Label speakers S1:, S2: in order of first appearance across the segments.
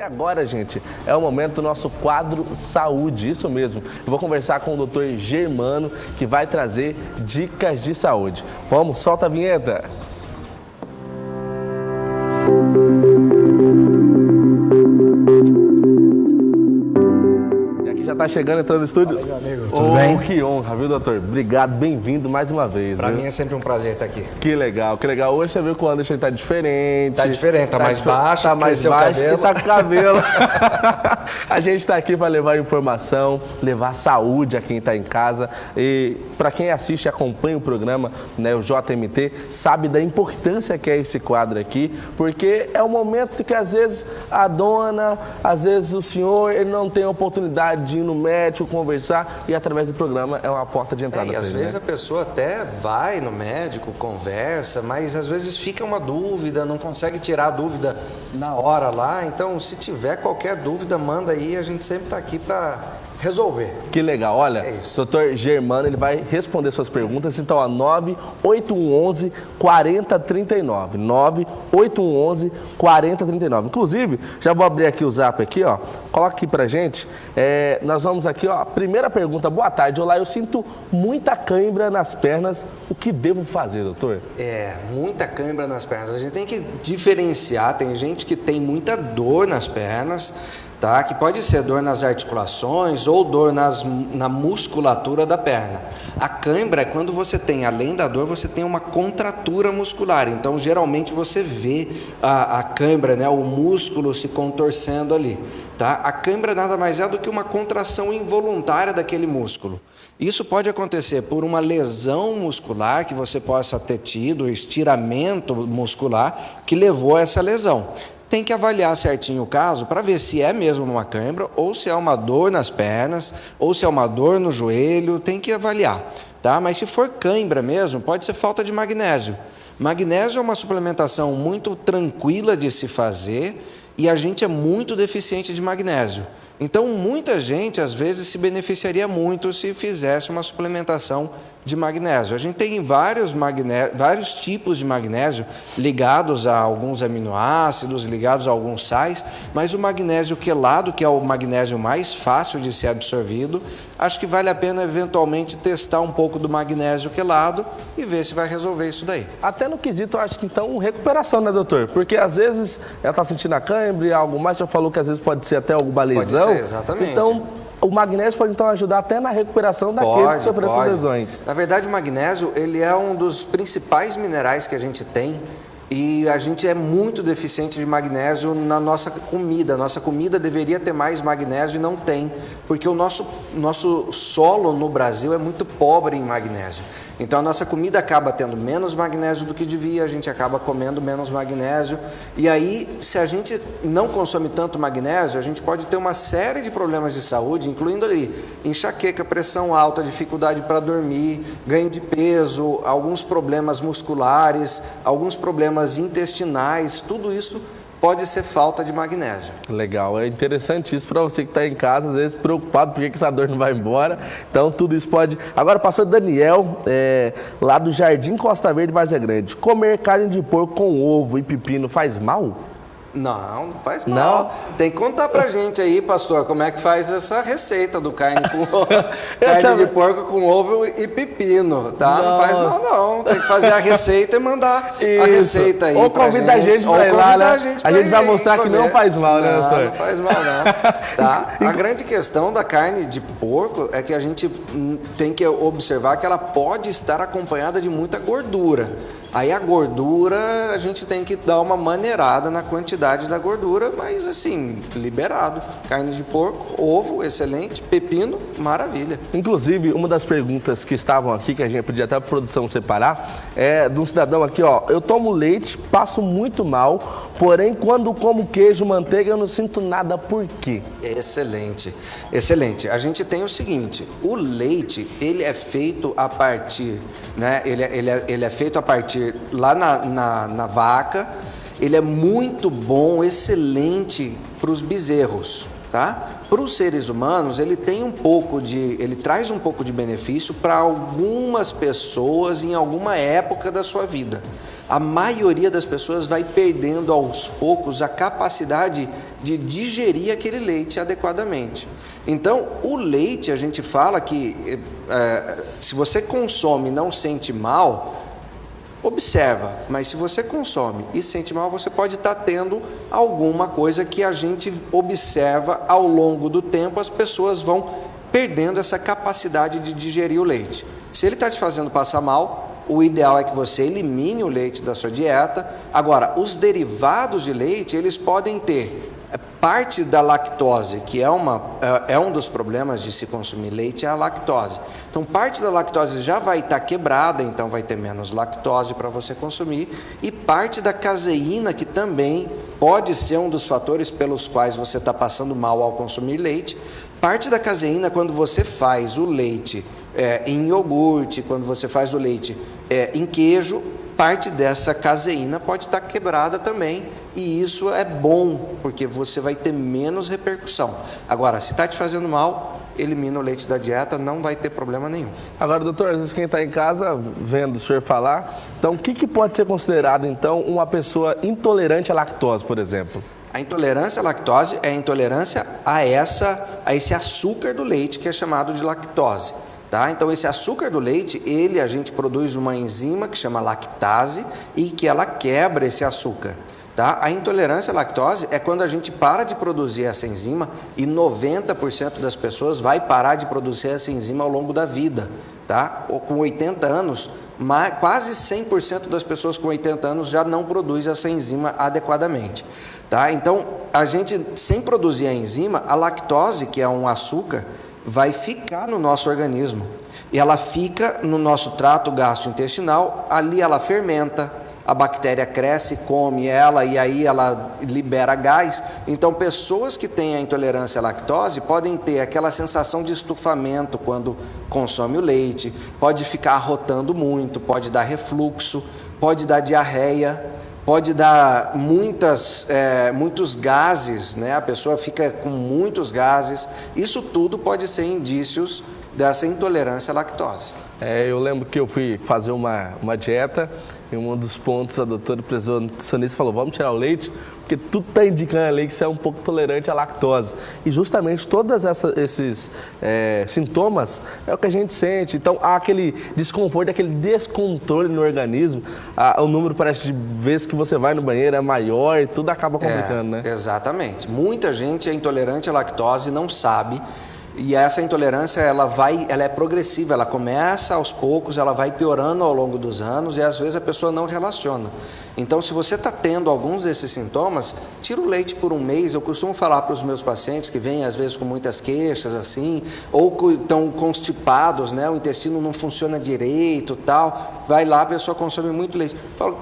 S1: E agora, gente, é o momento do nosso quadro Saúde, isso mesmo. Eu vou conversar com o Dr. Germano, que vai trazer dicas de saúde. Vamos, solta a vinheta! Já tá chegando, entrando no estúdio.
S2: Fala, meu amigo. Tudo bem?
S1: Que honra, viu, doutor? Obrigado, bem-vindo mais uma vez.
S2: Pra mim é sempre um prazer estar aqui.
S1: Que legal, que legal. Hoje você viu que o Anderson tá diferente.
S2: Tá diferente, tá mais baixo,
S1: tá mais
S2: cresceu o
S1: baixo
S2: cabelo.
S1: e tá com cabelo. A gente tá aqui para levar informação, levar saúde a quem tá em casa. E para quem assiste e acompanha o programa, né, o JMT, sabe da importância que é esse quadro aqui, porque é um momento que às vezes a dona, às vezes o senhor, ele não tem a oportunidade de ir no médico, conversar, e através do programa é uma porta de entrada.
S2: E às vezes a pessoa até vai no médico, conversa, mas às vezes fica uma dúvida, não consegue tirar a dúvida na hora lá. Então, se tiver qualquer dúvida, manda aí, a gente sempre está aqui para resolver.
S1: Que legal. Olha, doutor Germano, ele vai responder suas perguntas. Então, ó, 98111 4039. 98111 4039. Inclusive, já vou abrir aqui o zap aqui, ó. Coloca aqui pra gente. Nós vamos aqui, ó. Primeira pergunta. Boa tarde. Olá, eu sinto muita cãibra nas pernas. O que devo fazer, doutor?
S2: Muita cãibra nas pernas. A gente tem que diferenciar. Tem gente que tem muita dor nas pernas, tá? Que pode ser dor nas articulações ou dor na musculatura da perna. A cãibra é quando você tem, além da dor, você tem uma contratura muscular. Então, geralmente, você vê a cãibra, né? O músculo se contorcendo ali, tá? A cãibra nada mais é do que uma contração involuntária daquele músculo. Isso pode acontecer por uma lesão muscular que você possa ter tido, estiramento muscular que levou a essa lesão. Tem que avaliar certinho o caso para ver se é mesmo uma cãibra ou se é uma dor nas pernas ou se é uma dor no joelho, tem que avaliar, tá? Mas se for cãibra mesmo, pode ser falta de magnésio. Magnésio é uma suplementação muito tranquila de se fazer e a gente é muito deficiente de magnésio. Então, muita gente, às vezes, se beneficiaria muito se fizesse uma suplementação de magnésio. A gente tem vários tipos de magnésio ligados a alguns aminoácidos, ligados a alguns sais, mas o magnésio quelado, que é o magnésio mais fácil de ser absorvido, acho que vale a pena, eventualmente, testar um pouco do magnésio quelado e ver se vai resolver isso daí.
S1: Até no quesito, eu acho que, então, recuperação, né, doutor? Porque, às vezes, ela está sentindo a cãibra e algo mais, já falou que, às vezes, pode ser até alguma lesão.
S2: Pode ser, exatamente.
S1: Então, o magnésio pode, então, ajudar até na recuperação daqueles que sofreram essas lesões.
S2: Na verdade, o magnésio, ele é um dos principais minerais que a gente tem e a gente é muito deficiente de magnésio na nossa comida. A nossa comida deveria ter mais magnésio e não tem, porque o nosso solo no Brasil é muito pobre em magnésio. Então, a nossa comida acaba tendo menos magnésio do que devia, a gente acaba comendo menos magnésio. E aí, se a gente não consome tanto magnésio, a gente pode ter uma série de problemas de saúde, incluindo ali enxaqueca, pressão alta, dificuldade para dormir, ganho de peso, alguns problemas musculares, alguns problemas intestinais, tudo isso pode ser falta de magnésio.
S1: Legal, é interessante isso para você que está em casa, às vezes preocupado porque essa dor não vai embora. Então tudo isso pode... Agora o pastor Daniel, lá do Jardim Costa Verde, Várzea Grande. Comer carne de porco com ovo e pepino faz mal?
S2: Não faz mal. Não. Tem que contar pra gente aí, pastor, como é que faz essa receita do carne de porco com ovo e pepino, tá? Não faz mal não. Tem que fazer a receita e mandar a receita aí.
S1: Ou convida a gente pra ir lá, né? A gente vai mostrar que não faz mal, né, doutor?
S2: Não faz mal não. Tá? A grande questão da carne de porco é que a gente tem que observar que ela pode estar acompanhada de muita gordura. Aí a gordura, a gente tem que dar uma maneirada na quantidade da gordura, mas assim, liberado. Carne de porco, ovo, excelente, pepino, maravilha.
S1: Inclusive, uma das perguntas que estavam aqui, que a gente podia até a produção separar, é de um cidadão aqui, ó. Eu tomo leite, passo muito mal, porém quando como queijo, manteiga, eu não sinto nada, por quê?
S2: Excelente, excelente. A gente tem o seguinte, o leite, ele é feito a partir, né? Ele é feito a partir lá na vaca, ele é muito bom, excelente para os bezerros, tá? Para os seres humanos, ele traz um pouco de benefício para algumas pessoas em alguma época da sua vida. a maioria das pessoas vai perdendo aos poucos a capacidade de digerir aquele leite adequadamente. Então, o leite, a gente fala que se você consome e não sente mal, observa, mas se você consome e sente mal, você pode estar tendo alguma coisa que a gente observa ao longo do tempo, as pessoas vão perdendo essa capacidade de digerir o leite. Se ele está te fazendo passar mal, o ideal é que você elimine o leite da sua dieta. Agora, os derivados de leite, eles podem ter parte da lactose, que é um dos problemas de se consumir leite, é a lactose. Então, parte da lactose já vai estar quebrada, então vai ter menos lactose para você consumir. E parte da caseína, que também pode ser um dos fatores pelos quais você está passando mal ao consumir leite. Parte da caseína, quando você faz o leite em iogurte, quando você faz o leite em queijo, parte dessa caseína pode estar quebrada também, e isso é bom, porque você vai ter menos repercussão. Agora, se está te fazendo mal, elimina o leite da dieta, não vai ter problema nenhum.
S1: Agora, doutor, às vezes quem está em casa vendo o senhor falar, então o que pode ser considerado, então, uma pessoa intolerante à lactose, por exemplo?
S2: A intolerância à lactose é a intolerância a esse açúcar do leite, que é chamado de lactose. Tá? Então, esse açúcar do leite, a gente produz uma enzima que chama lactase e que ela quebra esse açúcar. Tá? A intolerância à lactose é quando a gente para de produzir essa enzima, e 90% das pessoas vai parar de produzir essa enzima ao longo da vida. Tá? Ou com 80 anos, quase 100% das pessoas com 80 anos já não produz essa enzima adequadamente. Tá? Então, a gente, sem produzir a enzima, a lactose, que é um açúcar, vai ficar no nosso organismo. E ela fica no nosso trato gastrointestinal, ali ela fermenta, a bactéria cresce, come ela e aí ela libera gás. Então, pessoas que têm a intolerância à lactose podem ter aquela sensação de estufamento quando consome o leite, pode ficar arrotando muito, pode dar refluxo, pode dar diarreia, pode dar muitos gases, né? A pessoa fica com muitos gases. Isso tudo pode ser indícios dessa intolerância à lactose.
S1: Eu lembro que eu fui fazer uma dieta e um dos pontos a doutora nutricionista falou, vamos tirar o leite, porque tudo está indicando ali que você é um pouco tolerante à lactose. E justamente todos esses sintomas é o que a gente sente. Então, há aquele desconforto, aquele descontrole no organismo. O número, parece, de vezes que você vai no banheiro é maior e tudo acaba complicando, né?
S2: Exatamente. Muita gente é intolerante à lactose e não sabe. E essa intolerância, ela é progressiva, ela começa aos poucos, ela vai piorando ao longo dos anos e às vezes a pessoa não relaciona. Então, se você está tendo alguns desses sintomas, tira o leite por um mês. Eu costumo falar para os meus pacientes que vêm às vezes com muitas queixas assim, ou estão constipados, né? O intestino não funciona direito, tal. Vai lá, a pessoa consome muito leite. Falo,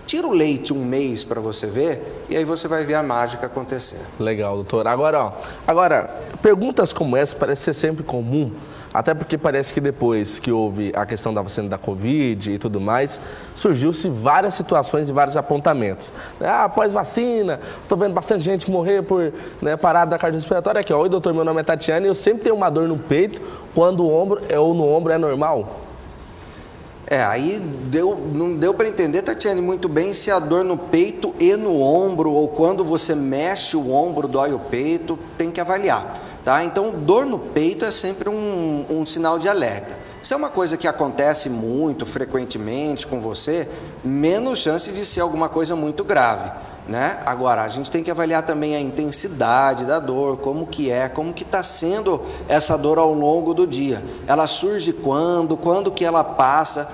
S2: tira o leite um mês para você ver, e aí você vai ver a mágica acontecer.
S1: Legal, doutor. Agora, perguntas como essa parecem ser sempre comum, até porque parece que depois que houve a questão da vacina da Covid e tudo mais, surgiu-se várias situações e vários apontamentos. Após vacina, estou vendo bastante gente morrer por parada cardiorrespiratória. Aqui, oi, doutor, meu nome é Tatiana e eu sempre tenho uma dor no peito quando o ombro ou no ombro é normal.
S2: Aí não deu para entender, Tatiane, muito bem se a dor no peito e no ombro, ou quando você mexe o ombro, dói o peito, tem que avaliar, tá? Então, dor no peito é sempre um sinal de alerta. Se é uma coisa que acontece muito, frequentemente com você, menos chance de ser alguma coisa muito grave, né? Agora, a gente tem que avaliar também a intensidade da dor, como que está sendo essa dor ao longo do dia. Ela surge quando que ela passa,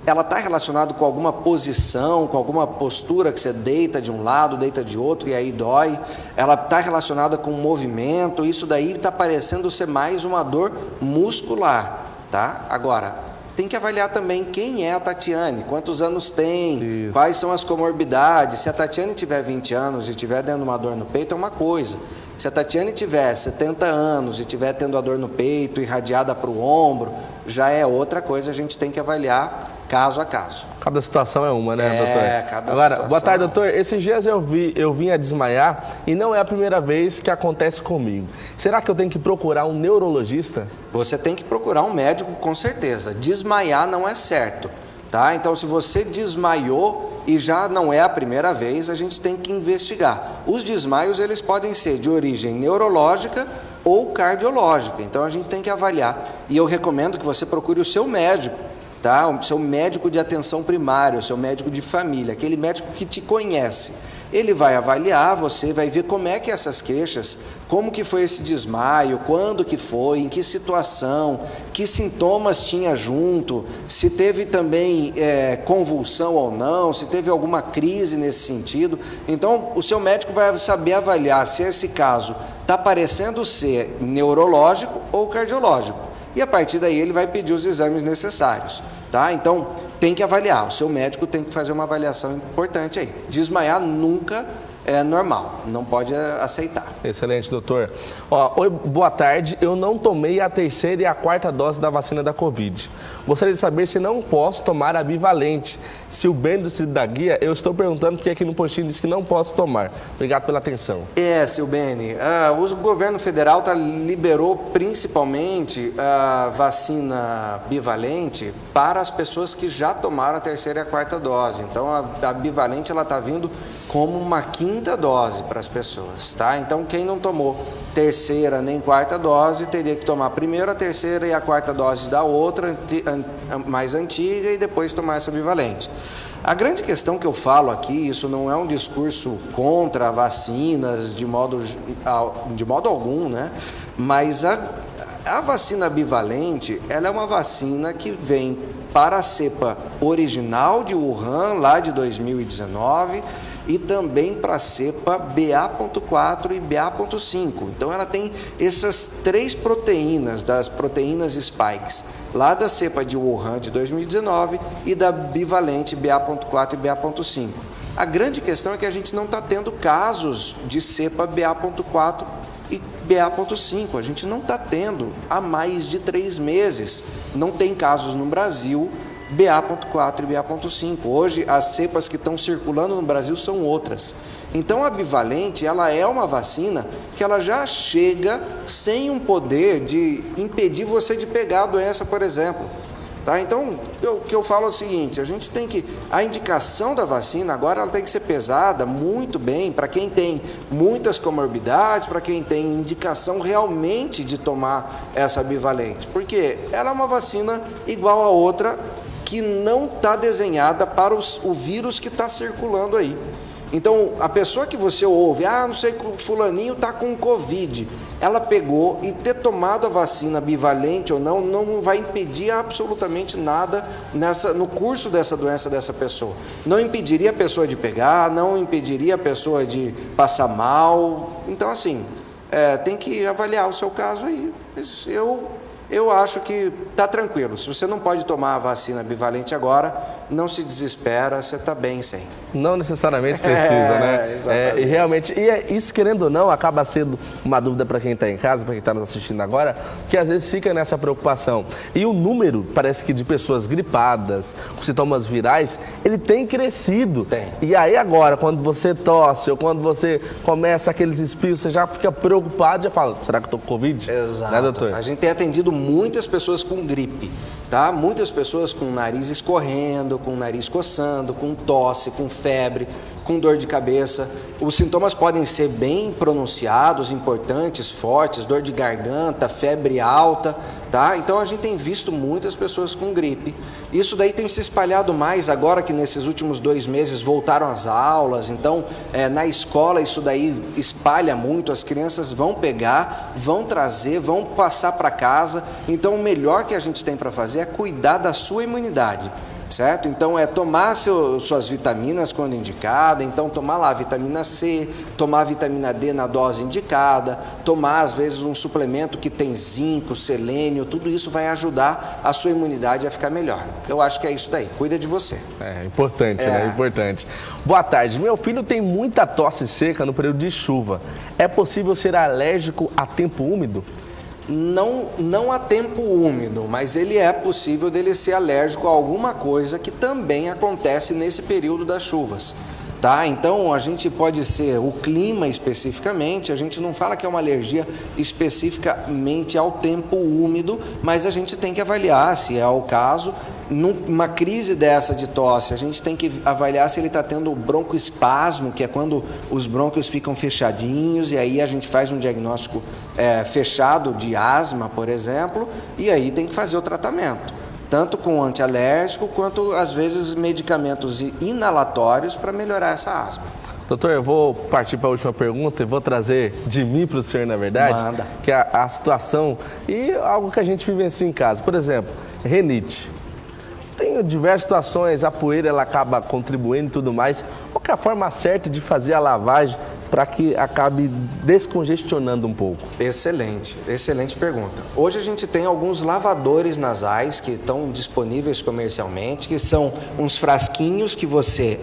S2: ela está relacionada com alguma posição, com alguma postura que você deita de um lado, deita de outro e aí dói. Ela está relacionada com movimento, isso daí está parecendo ser mais uma dor muscular, tá? Agora, tem que avaliar também quem é a Tatiane, quantos anos tem,
S1: Isso.
S2: Quais são as comorbidades. Se a Tatiane tiver 20 anos e tiver dando uma dor no peito, é uma coisa. Se a Tatiane tiver 70 anos e tiver tendo a dor no peito, irradiada para o ombro, já é outra coisa, a gente tem que avaliar caso a caso.
S1: Cada situação é uma, né, doutor?
S2: Cada
S1: Agora,
S2: situação
S1: boa tarde, doutor. Esses dias eu vim a desmaiar e não é a primeira vez que acontece comigo. Será que eu tenho que procurar um neurologista?
S2: Você tem que procurar um médico, com certeza. Desmaiar não é certo, tá? Então, se você desmaiou, e já não é a primeira vez, a gente tem que investigar. Os desmaios, eles podem ser de origem neurológica ou cardiológica, então a gente tem que avaliar. E eu recomendo que você procure o seu médico, tá? O seu médico de atenção primária, o seu médico de família, aquele médico que te conhece. Ele vai avaliar, você vai ver como é que essas queixas, como que foi esse desmaio, quando que foi, em que situação, que sintomas tinha junto, se teve também convulsão ou não, se teve alguma crise nesse sentido. Então, o seu médico vai saber avaliar se esse caso está parecendo ser neurológico ou cardiológico. E a partir daí ele vai pedir os exames necessários, tá? Então, tem que avaliar, o seu médico tem que fazer uma avaliação importante aí. Desmaiar nunca é normal, não pode aceitar.
S1: Excelente, doutor. Oi, boa tarde, eu não tomei a terceira e a quarta dose da vacina da Covid. Gostaria de saber se não posso tomar a bivalente. Silbene da Guia, eu estou perguntando porque aqui no postinho diz que não posso tomar. Obrigado pela atenção.
S2: Silbene, o governo federal liberou principalmente a vacina bivalente para as pessoas que já tomaram a terceira e a quarta dose. Então, a bivalente está vindo como uma quinta dose para as pessoas, tá? Então, quem não tomou terceira nem quarta dose, teria que tomar primeiro a terceira e a quarta dose da outra, mais antiga, e depois tomar essa bivalente. A grande questão que eu falo aqui, isso não é um discurso contra vacinas de modo algum, né? Mas a vacina bivalente, ela é uma vacina que vem para a cepa original de Wuhan, lá de 2019, e também para a cepa BA.4 e BA.5. Então, ela tem essas três proteínas, das proteínas spikes, lá da cepa de Wuhan de 2019 e da bivalente BA.4 e BA.5. A grande questão é que a gente não está tendo casos de cepa BA.4 e BA.5. A gente não está tendo há mais de 3 meses. Não tem casos no Brasil BA.4 e BA.5. Hoje, as cepas que estão circulando no Brasil são outras. Então, a bivalente, ela é uma vacina que ela já chega sem um poder de impedir você de pegar a doença, por exemplo. Tá? Então, o que eu falo é o seguinte, a indicação da vacina agora ela tem que ser pesada muito bem para quem tem muitas comorbidades, para quem tem indicação realmente de tomar essa bivalente, porque ela é uma vacina igual a outra que não está desenhada para o vírus que está circulando aí. Então, a pessoa que você ouve, não sei que o fulaninho está com Covid, ela pegou e ter tomado a vacina bivalente ou não vai impedir absolutamente nada no curso dessa doença dessa pessoa. Não impediria a pessoa de pegar, não impediria a pessoa de passar mal. Então, assim, tem que avaliar o seu caso aí. Eu acho que está tranquilo. Se você não pode tomar a vacina bivalente agora, não se desespera, você está bem sem.
S1: Não necessariamente precisa, né?
S2: Exatamente.
S1: E realmente, isso querendo ou não, acaba sendo uma dúvida para quem está em casa, para quem está nos assistindo agora, que às vezes fica nessa preocupação. E o número, parece que de pessoas gripadas, com sintomas virais, ele tem crescido.
S2: Tem.
S1: E aí agora, quando você tosse ou quando você começa aqueles espirros, você já fica preocupado, já fala, será que eu estou com Covid?
S2: Exato.
S1: Né, doutor?
S2: A gente tem atendido muitas pessoas com gripe, tá? Muitas pessoas com o nariz escorrendo, com o nariz coçando, com tosse, com febre, com dor de cabeça. Os sintomas podem ser bem pronunciados, importantes, fortes, dor de garganta, febre alta, tá? Então a gente tem visto muitas pessoas com gripe. Isso daí tem se espalhado mais agora que nesses últimos 2 meses voltaram as aulas. Então, na escola isso daí espalha muito, as crianças vão pegar, vão trazer, vão passar para casa. Então o melhor que a gente tem para fazer é cuidar da sua imunidade. Certo? Então, tomar suas vitaminas quando indicada, então tomar lá a vitamina C, tomar a vitamina D na dose indicada, tomar às vezes um suplemento que tem zinco, selênio, tudo isso vai ajudar a sua imunidade a ficar melhor. Eu acho que é isso daí, cuida de você.
S1: Importante, né? Importante. Boa tarde, meu filho tem muita tosse seca no período de chuva. É possível ser alérgico a tempo úmido?
S2: Não a tempo úmido, mas ele é possível dele ser alérgico a alguma coisa que também acontece nesse período das chuvas. Tá? Então, a gente pode ser o clima especificamente, a gente não fala que é uma alergia especificamente ao tempo úmido, mas a gente tem que avaliar se é o caso numa crise dessa de tosse, a gente tem que avaliar se ele está tendo broncoespasmo, que é quando os brônquios ficam fechadinhos, e aí a gente faz um diagnóstico fechado de asma, por exemplo, e aí tem que fazer o tratamento, tanto com antialérgico quanto, às vezes, medicamentos inalatórios para melhorar essa asma.
S1: Doutor, eu vou partir para a última pergunta e vou trazer de mim para o senhor, na verdade.
S2: Manda.
S1: Que é a situação e algo que a gente vivencia em casa. Por exemplo, rinite. Tem diversas situações, a poeira ela acaba contribuindo e tudo mais. Qual que é a forma certa de fazer a lavagem para que acabe descongestionando um pouco?
S2: Excelente, excelente pergunta. Hoje a gente tem alguns lavadores nasais que estão disponíveis comercialmente, que são uns frasquinhos que você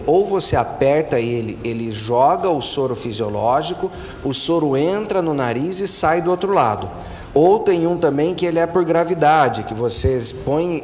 S2: aperta ele joga o soro fisiológico, o soro entra no nariz e sai do outro lado. Ou tem um também que ele é por gravidade, que você põe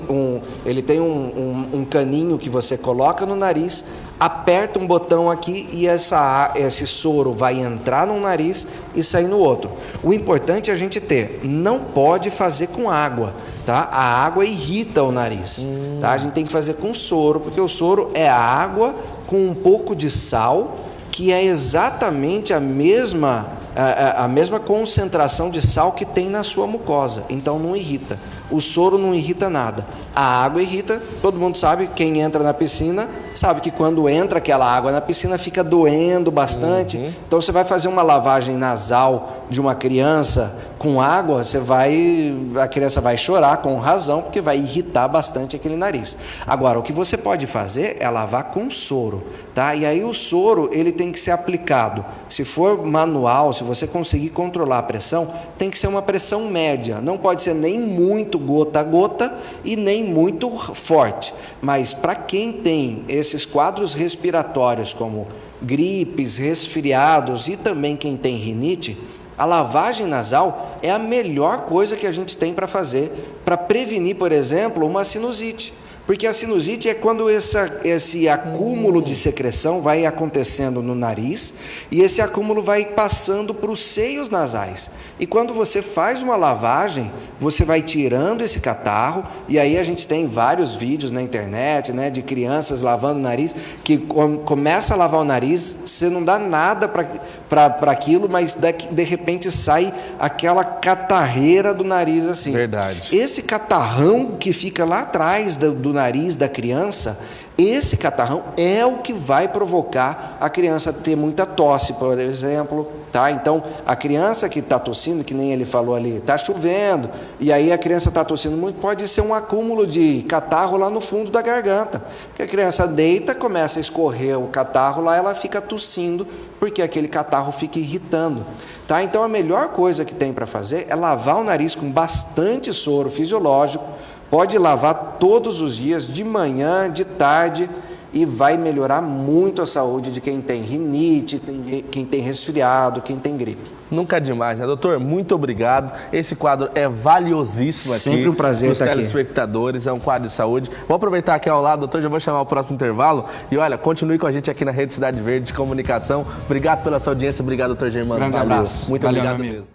S2: ele tem um caninho que você coloca no nariz, aperta um botão aqui e esse soro vai entrar num nariz e sair no outro. O importante é a gente não pode fazer com água, tá? A água irrita o nariz, tá? A gente tem que fazer com soro, porque o soro é a água com um pouco de sal, que é exatamente a mesma concentração de sal que tem na sua mucosa, então não irrita. O soro não irrita nada. A água irrita, todo mundo sabe, quem entra na piscina sabe que quando entra aquela água na piscina fica doendo bastante. Então você vai fazer uma lavagem nasal de uma criança com água, a criança vai chorar com razão, porque vai irritar bastante aquele nariz. Agora, o que você pode fazer é lavar com soro, tá? E aí o soro, ele tem que ser aplicado. Se for manual, se você conseguir controlar a pressão, tem que ser uma pressão média. Não pode ser nem muito gota a gota e nem muito forte. Mas para quem tem esses quadros respiratórios, como gripes, resfriados e também quem tem rinite, a lavagem nasal é a melhor coisa que a gente tem para fazer para prevenir, por exemplo, uma sinusite. Porque a sinusite é quando esse acúmulo de secreção vai acontecendo no nariz e esse acúmulo vai passando para os seios nasais. E quando você faz uma lavagem, você vai tirando esse catarro, e aí a gente tem vários vídeos na internet, né, de crianças lavando o nariz, que começa a lavar o nariz, você não dá nada para aquilo, mas de repente sai aquela catarreira do nariz assim.
S1: Verdade.
S2: Esse catarrão que fica lá atrás do nariz da criança, esse catarrão é o que vai provocar a criança ter muita tosse, por exemplo, tá? Então, a criança que está tossindo, que nem ele falou ali, está chovendo, e aí a criança está tossindo muito, pode ser um acúmulo de catarro lá no fundo da garganta, que a criança deita, começa a escorrer o catarro lá, ela fica tossindo, porque aquele catarro fica irritando, tá? Então, a melhor coisa que tem para fazer é lavar o nariz com bastante soro fisiológico. Pode lavar todos os dias, de manhã, de tarde, e vai melhorar muito a saúde de quem tem rinite, quem tem resfriado, quem tem gripe.
S1: Nunca é demais, né, doutor? Muito obrigado. Esse quadro é valiosíssimo aqui.
S2: Sempre um prazer estar aqui.
S1: Para os telespectadores, é um quadro de saúde. Vou aproveitar aqui ao lado, doutor, já vou chamar o próximo intervalo. E olha, continue com a gente aqui na Rede Cidade Verde de Comunicação. Obrigado pela sua audiência, obrigado, doutor Germano.
S2: Grande abraço.
S1: Muito obrigado mesmo.